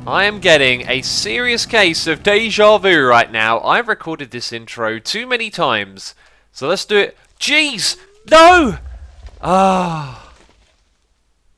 I am getting a serious case of deja vu right now. I've recorded this intro too many times. So let's do it. Jeez! No! Ah.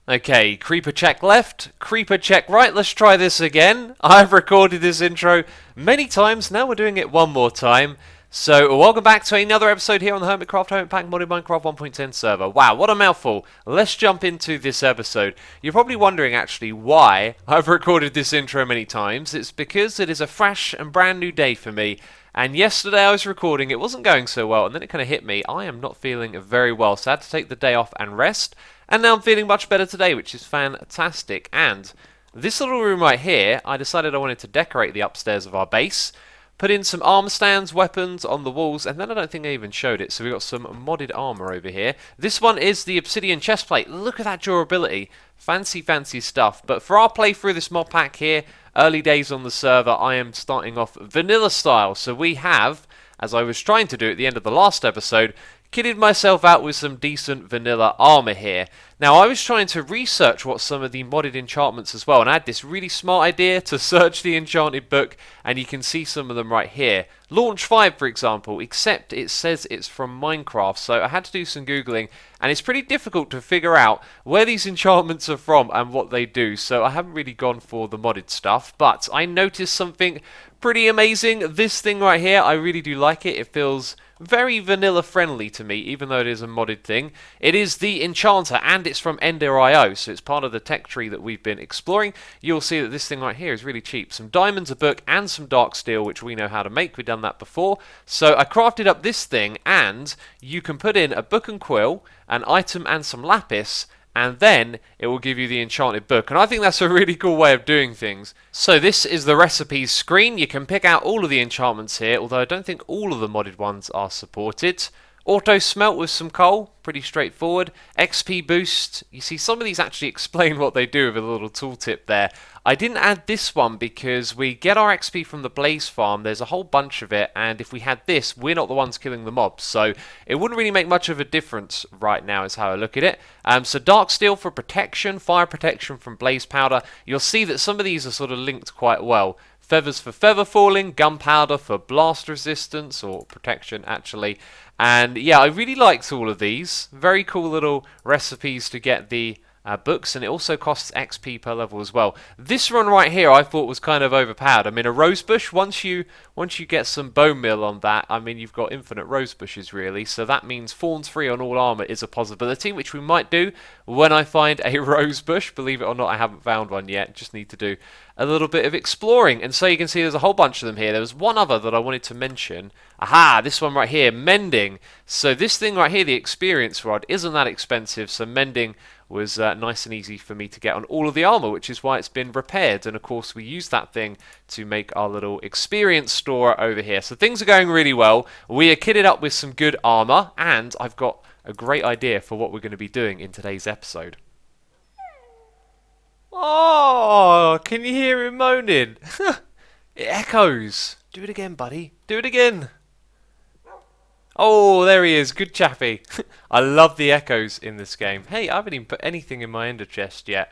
Okay, creeper check left, creeper check right. Let's try this again. I've recorded this intro many times. Now we're doing it one more time. So, welcome back to another episode here on the Hermitpack modded Minecraft 1.10 server. Wow, what a mouthful. Let's jump into this episode. You're probably wondering actually why I've recorded this intro many times. It's because it is a fresh and brand new day for me. And yesterday I was recording, it wasn't going so well, and then it kind of hit me. I am not feeling very well, so I had to take the day off and rest. And now I'm feeling much better today, which is fantastic. And this little room right here, I decided I wanted to decorate the upstairs of our base. Put in some armor stands, weapons on the walls, and then I don't think I even showed it, so we've got some modded armor over here. This one is the obsidian chestplate. Look at that durability. Fancy, fancy stuff. But for our playthrough, this mod pack here, early days on the server, I am starting off vanilla style. So we have, as I was trying to do at the end of the last episode, kitted myself out with some decent vanilla armor here. Now, I was trying to research what some of the modded enchantments as well, and I had this really smart idea to search the enchanted book, and you can see some of them right here. Launch 5, for example, except it says it's from Minecraft, so I had to do some Googling, and it's pretty difficult to figure out where these enchantments are from and what they do, so I haven't really gone for the modded stuff, but I noticed something pretty amazing. This thing right here, I really do like it. It feels very vanilla friendly to me, even though it is a modded thing. It is the Enchanter, and it's from Ender.io, so it's part of the tech tree that we've been exploring. You'll see that this thing right here is really cheap. Some diamonds, a book, and some dark steel, which we know how to make. We've done that before. So I crafted up this thing, and you can put in a book and quill, an item, and some lapis, and then it will give you the enchanted book. And I think that's a really cool way of doing things. So this is the recipes screen. You can pick out all of the enchantments here, although I don't think all of the modded ones are supported. Auto smelt with some coal, pretty straightforward. XP boost, you see some of these actually explain what they do with a little tooltip there. I didn't add this one because we get our XP from the blaze farm, there's a whole bunch of it, and if we had this, we're not the ones killing the mobs, so it wouldn't really make much of a difference right now is how I look at it. So dark steel for protection, fire protection from blaze powder. You'll see that some of these are sort of linked quite well. Feathers for feather falling, gunpowder for blast resistance, or protection actually. And yeah, I really liked all of these. Very cool little recipes to get the books, and it also costs XP per level as well. This one right here I thought was kind of overpowered. I mean, a rose bush, once you get some bone meal on that, I mean, you've got infinite rose bushes really, so that means thorns free on all armor is a possibility, which we might do when I find a rose bush. Believe it or not, I haven't found one yet, just need to do a little bit of exploring. And so you can see there's a whole bunch of them here. There was one other that I wanted to mention. Aha, this one right here, Mending. So this thing right here, the experience rod, isn't that expensive, so Mending was nice and easy for me to get on all of the armor, which is why it's been repaired. And of course we use that thing to make our little experience store over here. So things are going really well. We are kitted up with some good armor, and I've got a great idea for what we're going to be doing in today's episode. Oh, can you hear him moaning? It echoes. Do it again, buddy. Do it again. Oh, there he is. Good chappy. I love the echoes in this game. Hey, I haven't even put anything in my ender chest yet.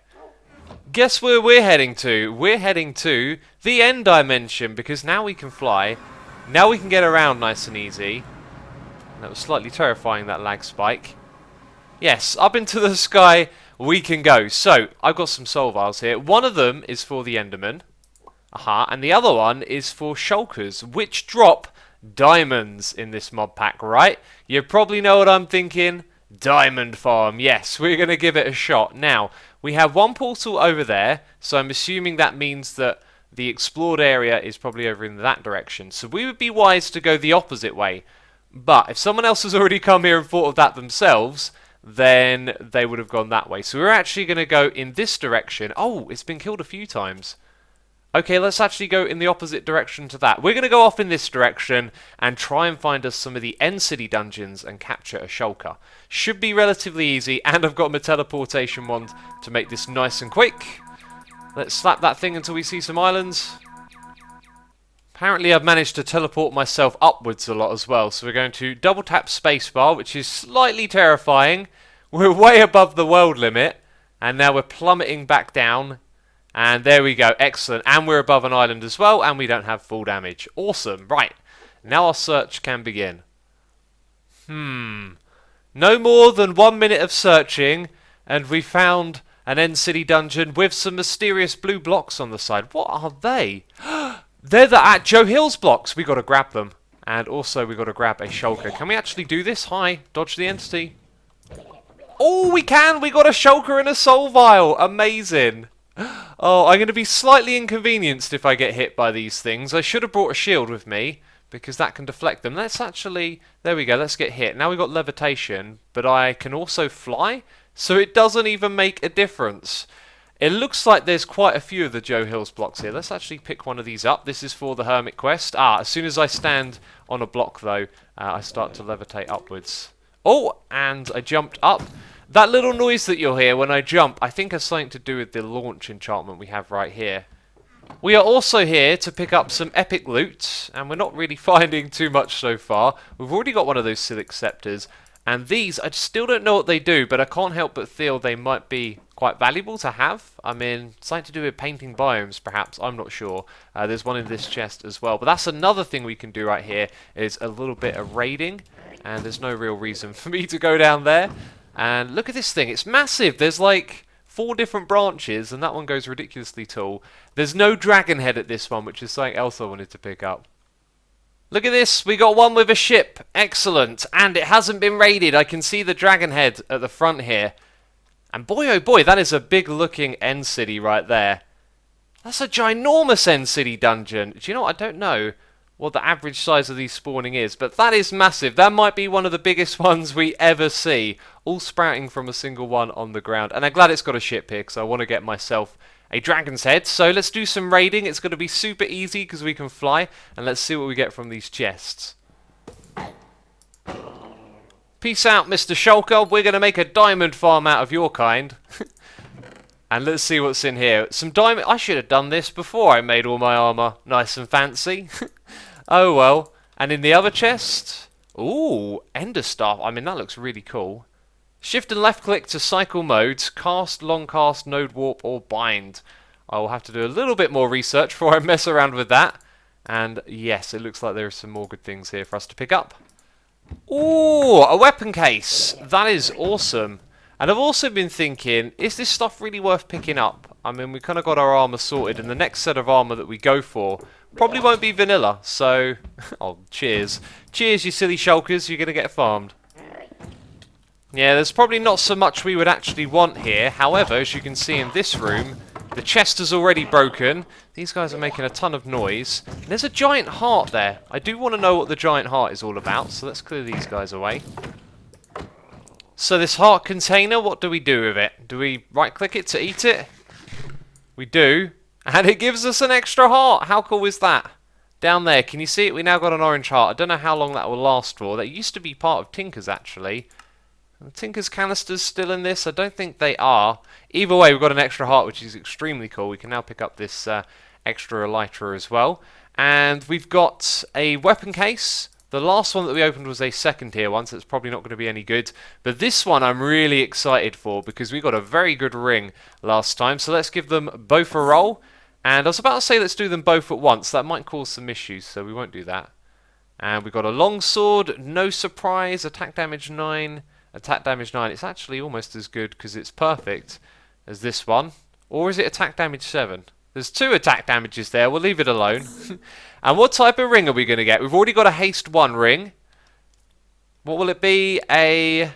Guess where we're heading to? We're heading to the end dimension, because now we can fly. Now we can get around nice and easy. That was slightly terrifying, that lag spike. Yes, up into the sky we can go. So, I've got some soul vials here. One of them is for the Enderman. Aha, and the other one is for Shulkers, which drop diamonds in this mod pack, right? You probably know what I'm thinking. Diamond farm. Yes, we're going to give it a shot. Now, we have one portal over there, so I'm assuming that means that the explored area is probably over in that direction. So we would be wise to go the opposite way. But if someone else has already come here and thought of that themselves, then they would have gone that way. So we're actually going to go in this direction. Oh, it's been killed a few times. Okay, let's actually go in the opposite direction to that. We're going to go off in this direction and try and find us some of the end city dungeons and capture a shulker. Should be relatively easy, and I've got my teleportation wand to make this nice and quick. Let's slap that thing until we see some islands. Apparently I've managed to teleport myself upwards a lot as well, so we're going to double tap spacebar, which is slightly terrifying. We're way above the world limit, and now we're plummeting back down. And there we go. Excellent. And we're above an island as well, and we don't have full damage. Awesome. Right. Now our search can begin. No more than 1 minute of searching, and we found an end city dungeon with some mysterious blue blocks on the side. What are they? They're the Joe Hill's blocks. We got to grab them. And also we got to grab a shulker. Can we actually do this? Hi. Dodge the entity. Oh, we can! We got a shulker and a soul vial! Amazing! Oh, I'm going to be slightly inconvenienced if I get hit by these things. I should have brought a shield with me, because that can deflect them. Let's actually... There we go, let's get hit. Now we've got levitation, but I can also fly, so it doesn't even make a difference. It looks like there's quite a few of the Joe Hill's blocks here. Let's actually pick one of these up. This is for the Hermit quest. As soon as I stand on a block, though, I start to levitate upwards. Oh, and I jumped up. That little noise that you'll hear when I jump, I think has something to do with the launch enchantment we have right here. We are also here to pick up some epic loot, and we're not really finding too much so far. We've already got one of those Silic Scepters, and these, I still don't know what they do, but I can't help but feel they might be quite valuable to have. I mean, something to do with painting biomes, perhaps, I'm not sure. There's one in this chest as well, but that's another thing we can do right here, is a little bit of raiding. And there's no real reason for me to go down there. And look at this thing. It's massive. There's like 4 different branches, and that one goes ridiculously tall. There's no dragon head at this one, which is something else I wanted to pick up. Look at this. We got one with a ship. Excellent. And it hasn't been raided. I can see the dragon head at the front here. And boy, oh boy, that is a big-looking end city right there. That's a ginormous end city dungeon. Do you know what? I don't know what the average size of these spawning is, but that is massive. That might be one of the biggest ones we ever see, all sprouting from a single one on the ground. And I'm glad it's got a ship here, because I want to get myself a dragon's head. So let's do some raiding. It's going to be super easy because we can fly, and let's see what we get from these chests. Peace out, Mr. Shulker. We're going to make a diamond farm out of your kind. And let's see what's in here. Some diamond... I should have done this before I made all my armor nice and fancy. Oh well. And in the other chest... Ooh, Ender Staff. I mean, that looks really cool. Shift and left click to cycle modes. Cast, long cast, node warp, or bind. I will have to do a little bit more research before I mess around with that. And yes, it looks like there are some more good things here for us to pick up. Ooh, a weapon case. That is awesome. And I've also been thinking, is this stuff really worth picking up? I mean, we kind of got our armor sorted, and the next set of armor that we go for probably won't be vanilla, so... oh, cheers. Cheers, you silly shulkers, you're going to get farmed. Yeah, there's probably not so much we would actually want here. However, as you can see in this room, the chest is already broken. These guys are making a ton of noise. And there's a giant heart there. I do want to know what the giant heart is all about, so let's clear these guys away. So this heart container, what do we do with it? Do we right-click it to eat it? We do. And it gives us an extra heart. How cool is that? Down there, can you see it? We now got an orange heart. I don't know how long that will last for. That used to be part of Tinker's, actually. Are the Tinker's canisters still in this? I don't think they are. Either way, we've got an extra heart, which is extremely cool. We can now pick up this extra elytra as well. And we've got a weapon case. The last one that we opened was a second tier one, so it's probably not going to be any good. But this one I'm really excited for, because we got a very good ring last time. So let's give them both a roll. And I was about to say let's do them both at once. That might cause some issues, so we won't do that. And we've got a long sword, no surprise, attack damage 9, attack damage 9. It's actually almost as good, because it's perfect, as this one. Or is it attack damage 7? There's 2 attack damages there, we'll leave it alone. And what type of ring are we going to get? We've already got a haste 1 ring. What will it be? A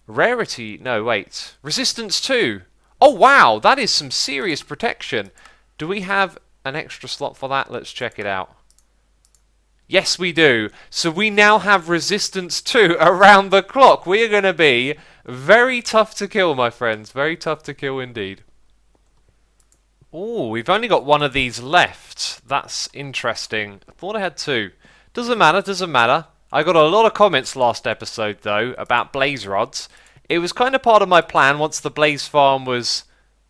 rarity? No, wait. Resistance 2. Oh, wow, that is some serious protection. Do we have an extra slot for that? Let's check it out. Yes, we do. So we now have resistance 2 around the clock. We are going to be very tough to kill, my friends. Very tough to kill indeed. Oh, we've only got one of these left. That's interesting. I thought I had 2. Doesn't matter, doesn't matter. I got a lot of comments last episode, though, about blaze rods. It was kind of part of my plan once the blaze farm was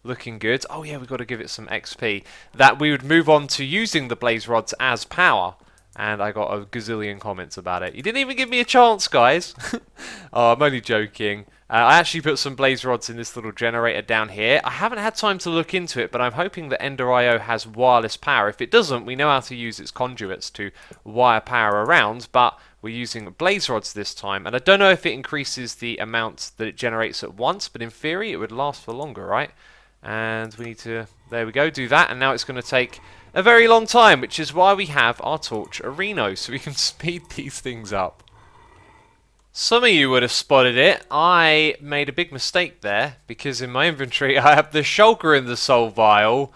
looking good. Oh, yeah, we've got to give it some XP. That we would move on to using the blaze rods as power. And I got a gazillion comments about it. You didn't even give me a chance, guys. Oh, I'm only joking. I actually put some blaze rods in this little generator down here. I haven't had time to look into it, but I'm hoping that Ender.io has wireless power. If it doesn't, we know how to use its conduits to wire power around, but we're using blaze rods this time. And I don't know if it increases the amount that it generates at once, but in theory it would last for longer, right? And we need to, there we go, do that. And now it's going to take a very long time, which is why we have our torch arena, so we can speed these things up. Some of you would have spotted it. I made a big mistake there, because in my inventory I have the shulker in the soul vial.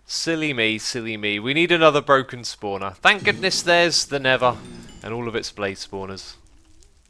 Silly me, silly me. We need another broken spawner. Thank goodness there's the nether and all of its blaze spawners.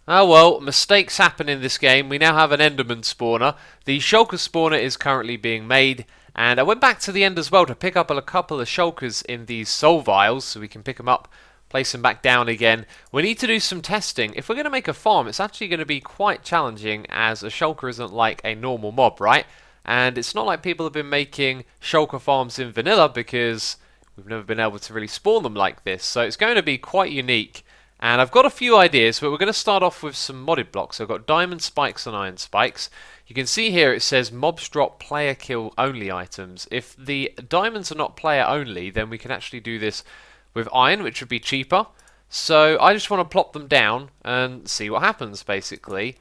Oh well, mistakes happen in this game. We now have an Enderman spawner. The shulker spawner is currently being made, and I went back to the end as well to pick up a couple of shulkers in these soul vials so we can pick them up, place them back down again. We need to do some testing. If we're going to make a farm, it's actually going to be quite challenging, as a shulker isn't like a normal mob, right? And it's not like people have been making shulker farms in vanilla, because we've never been able to really spawn them like this. So it's going to be quite unique. And I've got a few ideas, but we're going to start off with some modded blocks. So I've got diamond spikes and iron spikes. You can see here it says mobs drop player kill only items. If the diamonds are not player only, then we can actually do this with iron, which would be cheaper. So I just want to plop them down and see what happens, basically.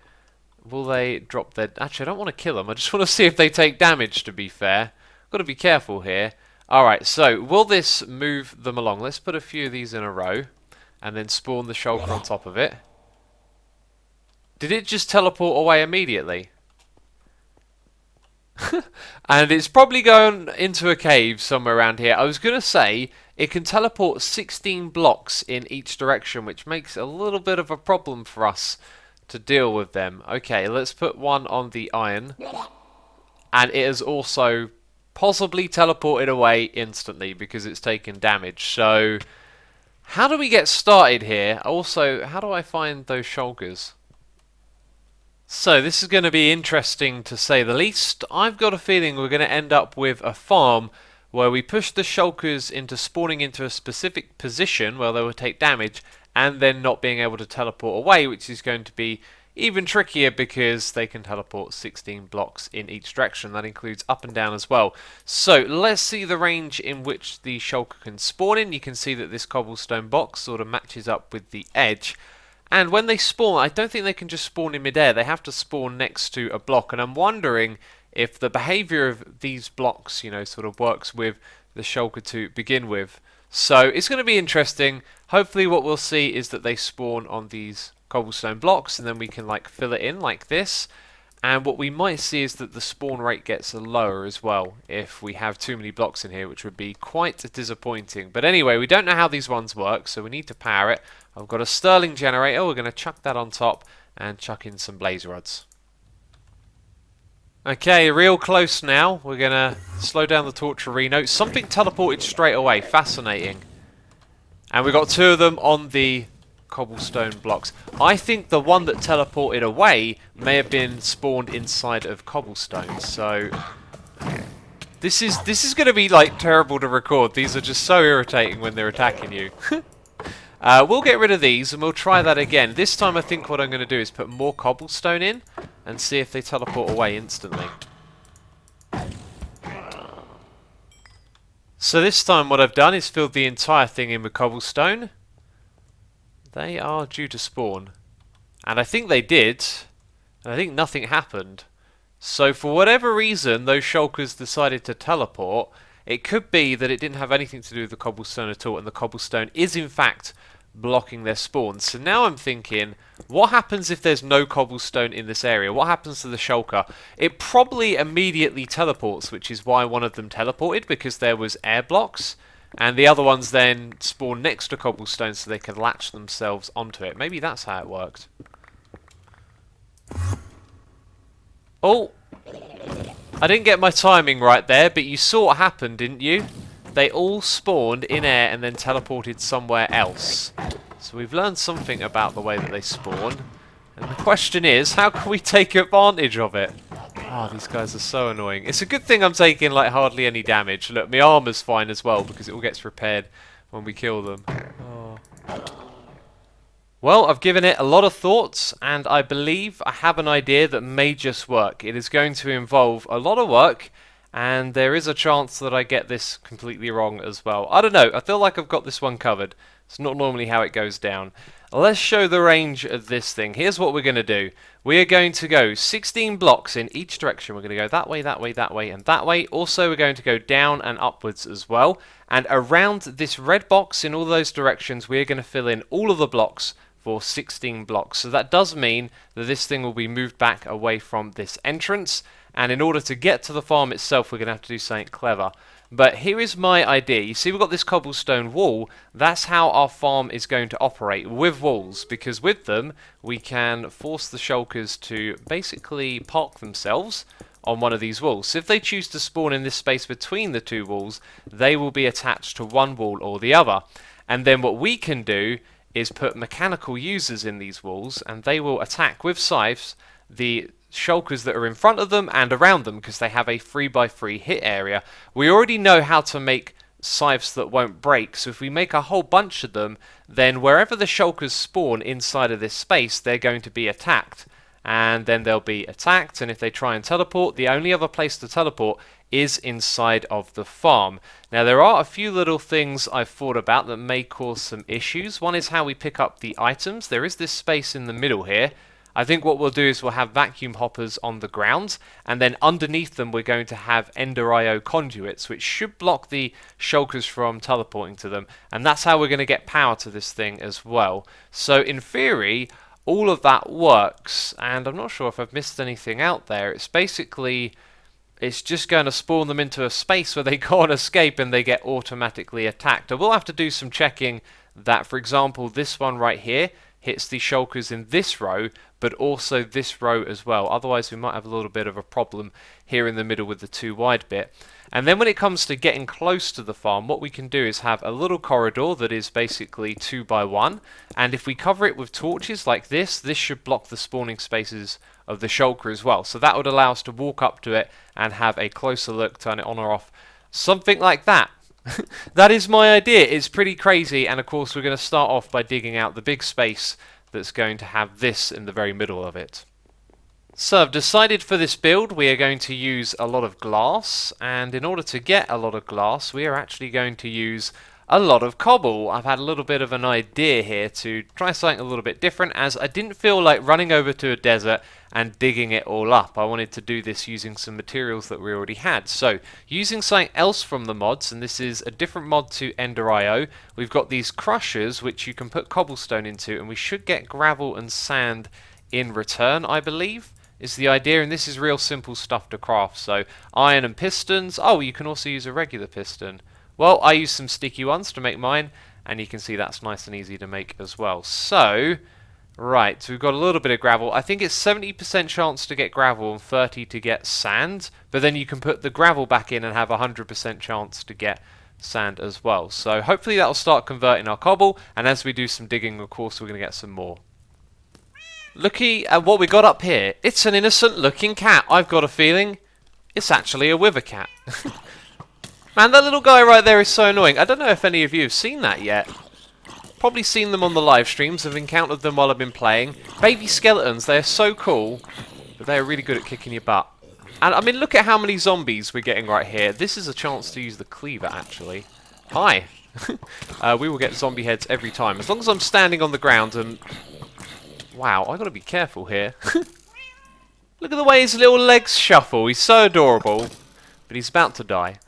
Will they drop their... Actually, I don't want to kill them. I just want to see if they take damage, to be fair. Got to be careful here. Alright, so will this move them along? Let's put a few of these in a row and then spawn the shulker on top of it. Did it just teleport away immediately? And it's probably going into a cave somewhere around here. I was going to say it can teleport 16 blocks in each direction, which makes a little bit of a problem for us to deal with them. Okay, let's put one on the iron. And it has also possibly teleported away instantly because it's taken damage. So how do we get started here? Also, how do I find those shulkers? So this is going to be interesting, to say the least. I've got a feeling we're going to end up with a farm where we push the shulkers into spawning into a specific position where they will take damage, and then not being able to teleport away, which is going to be even trickier because they can teleport 16 blocks in each direction. That includes up and down as well. So let's see the range in which the shulker can spawn in. You can see that this cobblestone box sort of matches up with the edge. And when they spawn, I don't think they can just spawn in midair. They have to spawn next to a block. And I'm wondering if the behavior of these blocks, you know, sort of works with the shulker to begin with. So it's going to be interesting. Hopefully what we'll see is that they spawn on these cobblestone blocks, and then we can like fill it in like this. And what we might see is that the spawn rate gets lower as well if we have too many blocks in here, which would be quite disappointing. But anyway, we don't know how these ones work, so we need to power it. I've got a sterling generator. We're going to chuck that on top and chuck in some blaze rods. Okay, real close now. We're going to slow down the torch arena. Something teleported straight away. Fascinating. And we got two of them on the cobblestone blocks. I think the one that teleported away may have been spawned inside of cobblestone. So this is going to be like terrible to record. These are just so irritating when they're attacking you. We'll get rid of these and we'll try that again. This time I think what I'm going to do is put more cobblestone in and see if they teleport away instantly. So this time what I've done is filled the entire thing in with cobblestone. They are due to spawn. And I think they did. And I think nothing happened. So for whatever reason, those shulkers decided to teleport. It could be that it didn't have anything to do with the cobblestone at all, and the cobblestone is in fact blocking their spawn. So now I'm thinking, what happens if there's no cobblestone in this area? What happens to the shulker? It probably immediately teleports, which is why one of them teleported, because there was air blocks. And the other ones then spawn next to cobblestone so they can latch themselves onto it. Maybe that's how it worked. Oh! I didn't get my timing right there, but you saw what happened, didn't you? They all spawned in air and then teleported somewhere else. So we've learned something about the way that they spawn. And the question is, how can we take advantage of it? Oh, these guys are so annoying. It's a good thing I'm taking like hardly any damage. Look, my armor's fine as well because it all gets repaired when we kill them. Oh. Well, I've given it a lot of thoughts, and I believe I have an idea that may just work. It is going to involve a lot of work, and there is a chance that I get this completely wrong as well. I don't know, I feel like I've got this one covered. It's not normally how it goes down. Let's show the range of this thing. Here's what we're going to do. We are going to go 16 blocks in each direction. We're going to go that way, that way, that way, and that way. Also, we're going to go down and upwards as well. And around this red box in all those directions, we're going to fill in all of the blocks for 16 blocks. So that does mean that this thing will be moved back away from this entrance. And in order to get to the farm itself, we're going to have to do something clever. But here is my idea. You see we've got this cobblestone wall. That's how our farm is going to operate, with walls, because with them we can force the shulkers to basically park themselves on one of these walls. So if they choose to spawn in this space between the two walls, they will be attached to one wall or the other. And then what we can do is put mechanical users in these walls, and they will attack with scythes the shulkers that are in front of them and around them, because they have a 3x3 hit area. We already know how to make scythes that won't break, so if we make a whole bunch of them, then wherever the shulkers spawn inside of this space, they're going to be attacked. And then they'll be attacked, and if they try and teleport, the only other place to teleport is inside of the farm. Now there are a few little things I've thought about that may cause some issues. One is how we pick up the items. There is this space in the middle here. I think what we'll do is we'll have vacuum hoppers on the ground, and then underneath them we're going to have Ender IO conduits, which should block the shulkers from teleporting to them, and that's how we're going to get power to this thing as well. So in theory, all of that works, and I'm not sure if I've missed anything out there. It's basically, it's just going to spawn them into a space where they can't escape and they get automatically attacked. I will have to do some checking that, for example, this one right here hits the shulkers in this row, but also this row as well. Otherwise we might have a little bit of a problem here in the middle with the too wide bit. And then when it comes to getting close to the farm, what we can do is have a little corridor that is basically 2x1, and if we cover it with torches like this, this should block the spawning spaces of the shulker as well. So that would allow us to walk up to it and have a closer look, turn it on or off, something like that. That is my idea. It's pretty crazy, and of course we're going to start off by digging out the big space that's going to have this in the very middle of it. So I've decided for this build we are going to use a lot of glass, and in order to get a lot of glass we are actually going to use a lot of cobble. I've had a little bit of an idea here to try something a little bit different, as I didn't feel like running over to a desert and digging it all up. I wanted to do this using some materials that we already had. So using something else from the mods, and this is a different mod to Ender IO, we've got these crushers which you can put cobblestone into, and we should get gravel and sand in return, I believe, is the idea. And this is real simple stuff to craft. So iron and pistons. Oh, you can also use a regular piston. Well, I use some sticky ones to make mine, and you can see that's nice and easy to make as well. So, right, so we've got a little bit of gravel. I think it's 70% chance to get gravel and 30 to get sand, but then you can put the gravel back in and have 100% chance to get sand as well. So hopefully that'll start converting our cobble, and as we do some digging, of course, we're going to get some more. Looky at what we got up here. It's an innocent looking cat. I've got a feeling it's actually a wither cat. Man, that little guy right there is so annoying. I don't know if any of you have seen that yet. Probably seen them on the live streams. I've encountered them while I've been playing. Baby skeletons, they are so cool, but they are really good at kicking your butt. And I mean, look at how many zombies we're getting right here. This is a chance to use the cleaver, actually. Hi. We will get zombie heads every time. As long as I'm standing on the ground and... Wow, I've got to be careful here. Look at the way his little legs shuffle. He's so adorable. But he's about to die.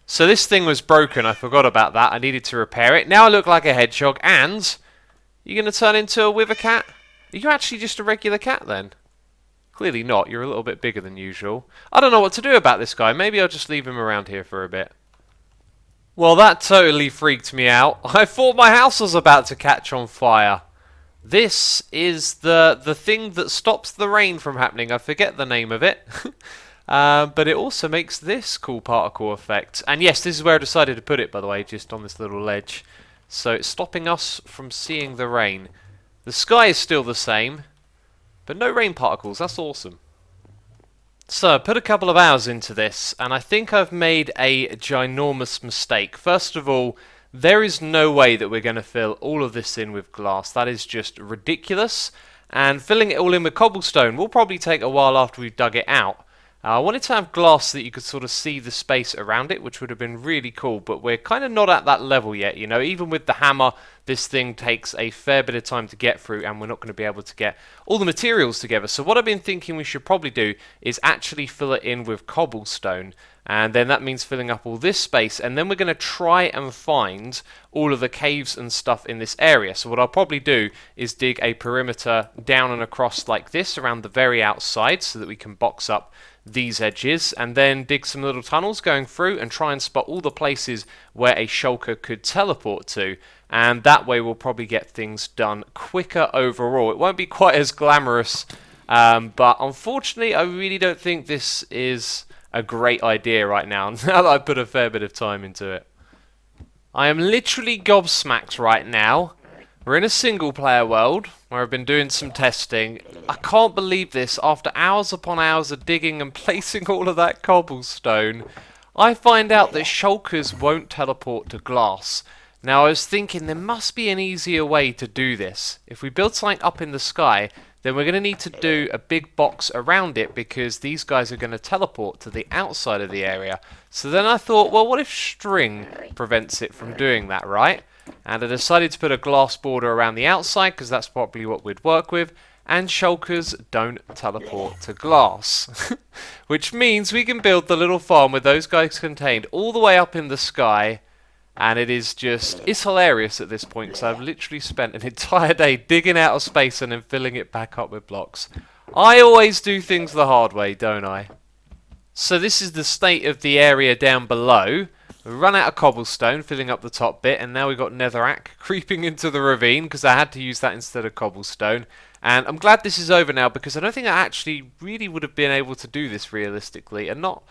So this thing was broken, I forgot about that, I needed to repair it. Now I look like a hedgehog, and... You're going to turn into a wither cat? Are you actually just a regular cat then? Clearly not, you're a little bit bigger than usual. I don't know what to do about this guy, maybe I'll just leave him around here for a bit. Well, that totally freaked me out. I thought my house was about to catch on fire. This is the thing that stops the rain from happening, I forget the name of it. But it also makes this cool particle effect. And yes, this is where I decided to put it, by the way, just on this little ledge. So it's stopping us from seeing the rain. The sky is still the same, but no rain particles. That's awesome. So I put a couple of hours into this, and I think I've made a ginormous mistake. First of all, There is no way that we're going to fill all of this in with glass. That is just ridiculous. And filling it all in with cobblestone will probably take a while after we've dug it out. I wanted to have glass so that you could sort of see the space around it, which would have been really cool, but we're kind of not at that level yet, you know. Even with the hammer, this thing takes a fair bit of time to get through, and we're not going to be able to get all the materials together. So what I've been thinking we should probably do is actually fill it in with cobblestone, and then that means filling up all this space, and then we're going to try and find all of the caves and stuff in this area. So what I'll probably do is dig a perimeter down and across like this around the very outside so that we can box up these edges, and then dig some little tunnels going through and try and spot all the places where a shulker could teleport to, and that way we'll probably get things done quicker overall. It won't be quite as glamorous, but unfortunately I really don't think this is a great idea right now, now that I put a fair bit of time into it. I am literally gobsmacked right now. We're in a single player world where I've been doing some testing. I can't believe this. After hours upon hours of digging and placing all of that cobblestone, I find out that shulkers won't teleport to glass. Now I was thinking there must be an easier way to do this. If we build something up in the sky, then we're going to need to do a big box around it because these guys are going to teleport to the outside of the area. So then I thought, well, what if string prevents it from doing that, right? And I decided to put a glass border around the outside because that's probably what we'd work with. And shulkers don't teleport to glass. Which means we can build the little farm with those guys contained all the way up in the sky. And it is just, it's hilarious at this point because I've literally spent an entire day digging out of space and then filling it back up with blocks. I always do things the hard way, don't I? So this is the state of the area down below. We run out of cobblestone, filling up the top bit, and now we've got netherrack creeping into the ravine because I had to use that instead of cobblestone. And I'm glad this is over now because I don't think I actually really would have been able to do this realistically, and not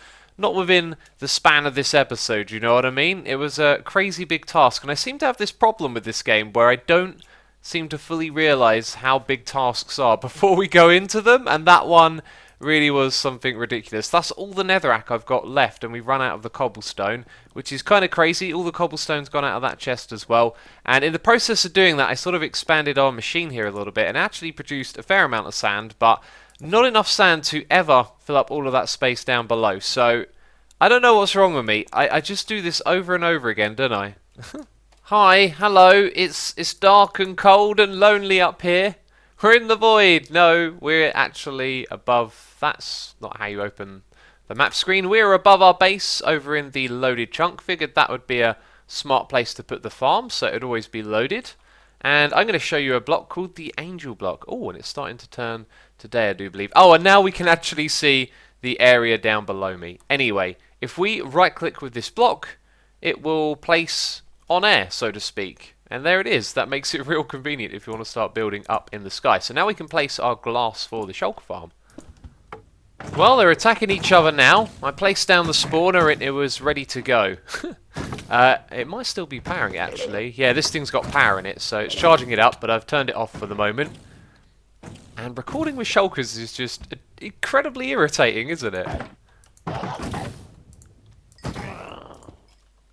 within the span of this episode, you know what I mean? It was a crazy big task, and I seem to have this problem with this game where I don't seem to fully realise how big tasks are before we go into them, and that one really was something ridiculous. That's all the netherrack I've got left, and we've run out of the cobblestone, which is kind of crazy. All the cobblestone's gone out of that chest as well, and in the process of doing that I sort of expanded our machine here a little bit and actually produced a fair amount of sand, but not enough sand to ever fill up all of that space down below. So I don't know what's wrong with me. I just do this over and over again, don't I? Hi, hello, it's dark and cold and lonely up here. We're in the void. No, we're actually above. That's not how you open the map screen. We're above our base over in the loaded chunk. Figured that would be a smart place to put the farm, so it'd always be loaded. And I'm going to show you a block called the angel block. Oh, and it's starting to turn today, I do believe. Oh, and now we can actually see the area down below me. Anyway, if we right click with this block, it will place on air, so to speak. And there it is. That makes it real convenient if you want to start building up in the sky. So now we can place our glass for the shulker farm. Well, they're attacking each other now. I placed down the spawner and it was ready to go. It might still be powering it, actually. Yeah, this thing's got power in it, so it's charging it up, but I've turned it off for the moment. And recording with shulkers is just incredibly irritating, isn't it?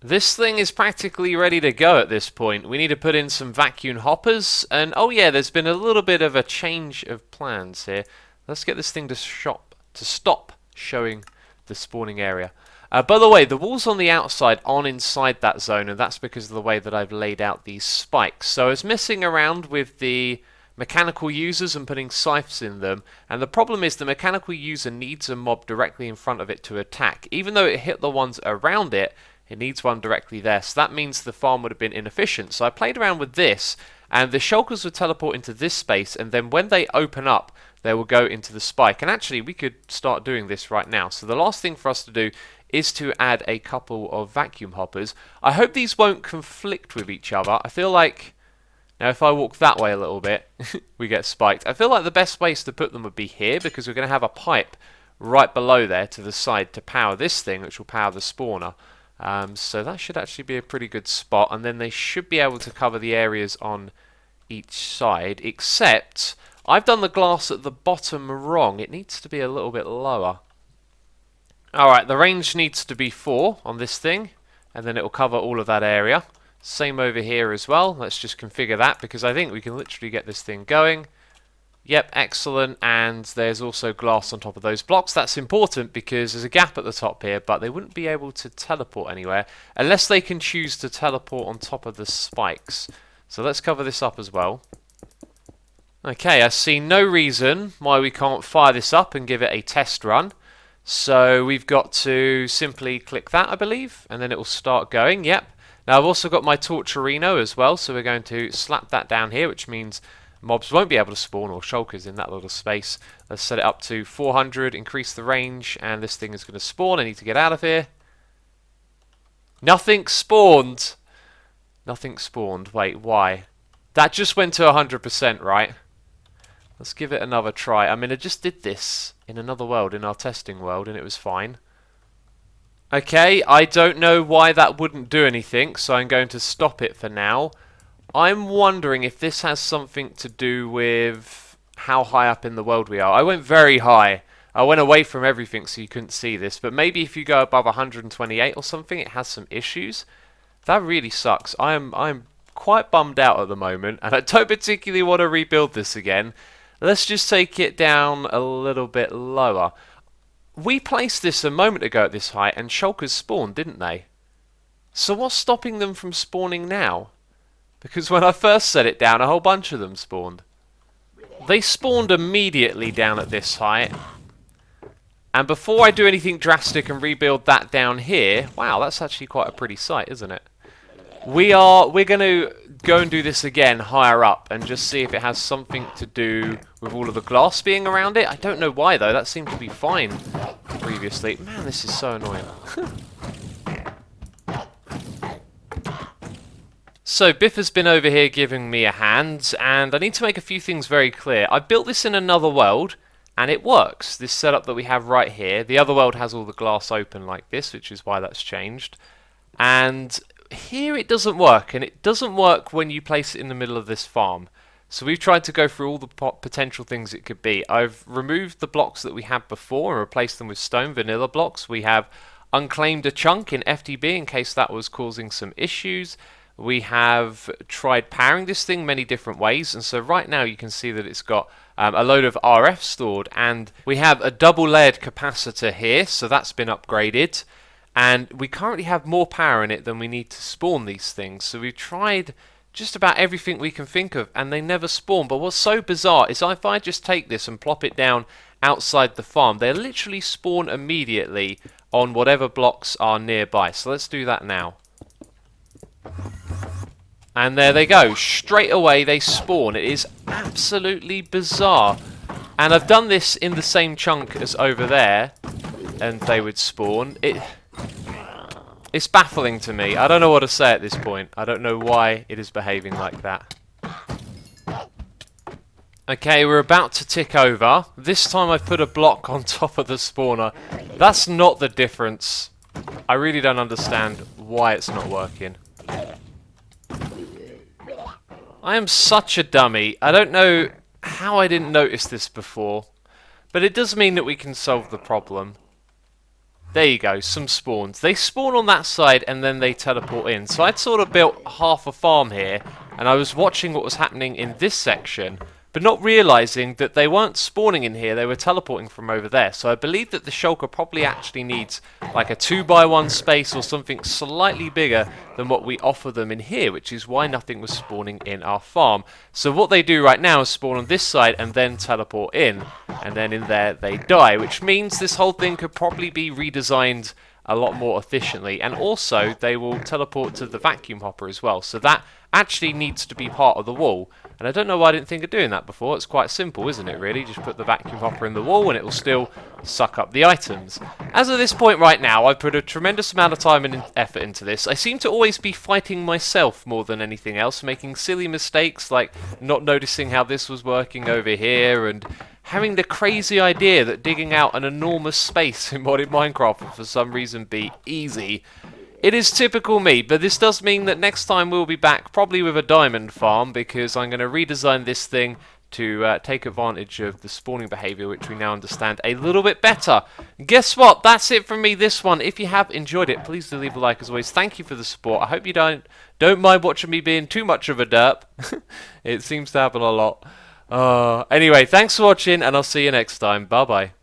This thing is practically ready to go at this point. We need to put in some vacuum hoppers, and oh yeah, there's been a little bit of a change of plans here. Let's get this thing to stop showing the spawning area. By the way, the walls on the outside aren't inside that zone, and that's because of the way that I've laid out these spikes. So I was messing around with the mechanical users and putting scythes in them, and the problem is the mechanical user needs a mob directly in front of it to attack. Even though it hit the ones around it, it needs one directly there, so that means the farm would have been inefficient. So I played around with this, and the shulkers would teleport into this space, and then when they open up, they will go into the spike. And actually, we could start doing this right now. So the last thing for us to do is to add a couple of vacuum hoppers. I hope these won't conflict with each other. I feel like, now if I walk that way a little bit, we get spiked. I feel like the best place to put them would be here, because we're going to have a pipe right below there to the side to power this thing, which will power the spawner. So that should actually be a pretty good spot, and then they should be able to cover the areas on each side, except I've done the glass at the bottom wrong. It needs to be a little bit lower. Alright, the range needs to be 4 on this thing, and then it will cover all of that area. Same over here as well. Let's just configure that because I think we can literally get this thing going. Yep, excellent. And there's also glass on top of those blocks. That's important because there's a gap at the top here, but they wouldn't be able to teleport anywhere unless they can choose to teleport on top of the spikes. So let's cover this up as well. Okay, I see no reason why we can't fire this up and give it a test run. So we've got to simply click that, I believe, and then it will start going. Yep. Now I've also got my Torturino as well, so we're going to slap that down here, which means mobs won't be able to spawn, or shulkers in that little space. Let's set it up to 400, increase the range, and this thing is going to spawn. I need to get out of here. Nothing spawned. Nothing spawned. Wait, why? That just went to 100%, right? Let's give it another try. I mean, I just did this in another world, in our testing world, and it was fine. Okay, I don't know why that wouldn't do anything, so I'm going to stop it for now. I'm wondering if this has something to do with how high up in the world we are. I went very high. I went away from everything so you couldn't see this, but maybe if you go above 128 or something, it has some issues. That really sucks. I'm quite bummed out at the moment, and I don't particularly want to rebuild this again. Let's just take it down a little bit lower. We placed this a moment ago at this height, and shulkers spawned, didn't they? So what's stopping them from spawning now? Because when I first set it down, a whole bunch of them spawned. They spawned immediately down at this height. And before I do anything drastic and rebuild that down here... Wow, that's actually quite a pretty sight, isn't it? We're going to go and do this again higher up and just see if it has something to do with all of the glass being around it. I don't know why, though. That seemed to be fine previously. Man, this is so annoying. So Biff has been over here giving me a hand, and I need to make a few things very clear. I built this in another world, and it works. This setup that we have right here. The other world has all the glass open like this, which is why that's changed. And here it doesn't work, and it doesn't work when you place it in the middle of this farm. So we've tried to go through all the potential things it could be. I've removed the blocks that we had before and replaced them with stone vanilla blocks. We have unclaimed a chunk in FTB in case that was causing some issues. We have tried powering this thing many different ways, and so right now you can see that it's got a load of RF stored, and we have a double layered capacitor here, so that's been upgraded. And we currently have more power in it than we need to spawn these things. So we've tried just about everything we can think of, and they never spawn. But what's so bizarre is if I just take this and plop it down outside the farm, they literally spawn immediately on whatever blocks are nearby. So let's do that now. And there they go. Straight away they spawn. It is absolutely bizarre. And I've done this in the same chunk as over there, and they would spawn. It's baffling to me. I don't know what to say at this point. I don't know why it is behaving like that. Okay, we're about to tick over. This time I've put a block on top of the spawner. That's not the difference. I really don't understand why it's not working. I am such a dummy. I don't know how I didn't notice this before. But it does mean that we can solve the problem. There you go, some spawns. They spawn on that side and then they teleport in. So I'd sort of built half a farm here, and I was watching what was happening in this section, but not realizing that they weren't spawning in here, they were teleporting from over there. So I believe that the shulker probably actually needs like a 2x1 space or something slightly bigger than what we offer them in here, which is why nothing was spawning in our farm. So what they do right now is spawn on this side and then teleport in, and then in there they die, which means this whole thing could probably be redesigned a lot more efficiently. And also they will teleport to the vacuum hopper as well, so that actually needs to be part of the wall. And I don't know why I didn't think of doing that before. It's quite simple, isn't it, really? Just put the vacuum hopper in the wall and it will still suck up the items. As of this point right now, I've put a tremendous amount of time and effort into this. I seem to always be fighting myself more than anything else, making silly mistakes like not noticing how this was working over here, and having the crazy idea that digging out an enormous space in modded Minecraft would for some reason be easy. It is typical me, but this does mean that next time we'll be back probably with a diamond farm, because I'm going to redesign this thing to take advantage of the spawning behavior, which we now understand a little bit better. And guess what? That's it from me this one. If you have enjoyed it, please do leave a like as always. Thank you for the support. I hope you don't mind watching me being too much of a derp. It seems to happen a lot. Anyway, thanks for watching, and I'll see you next time. Bye-bye.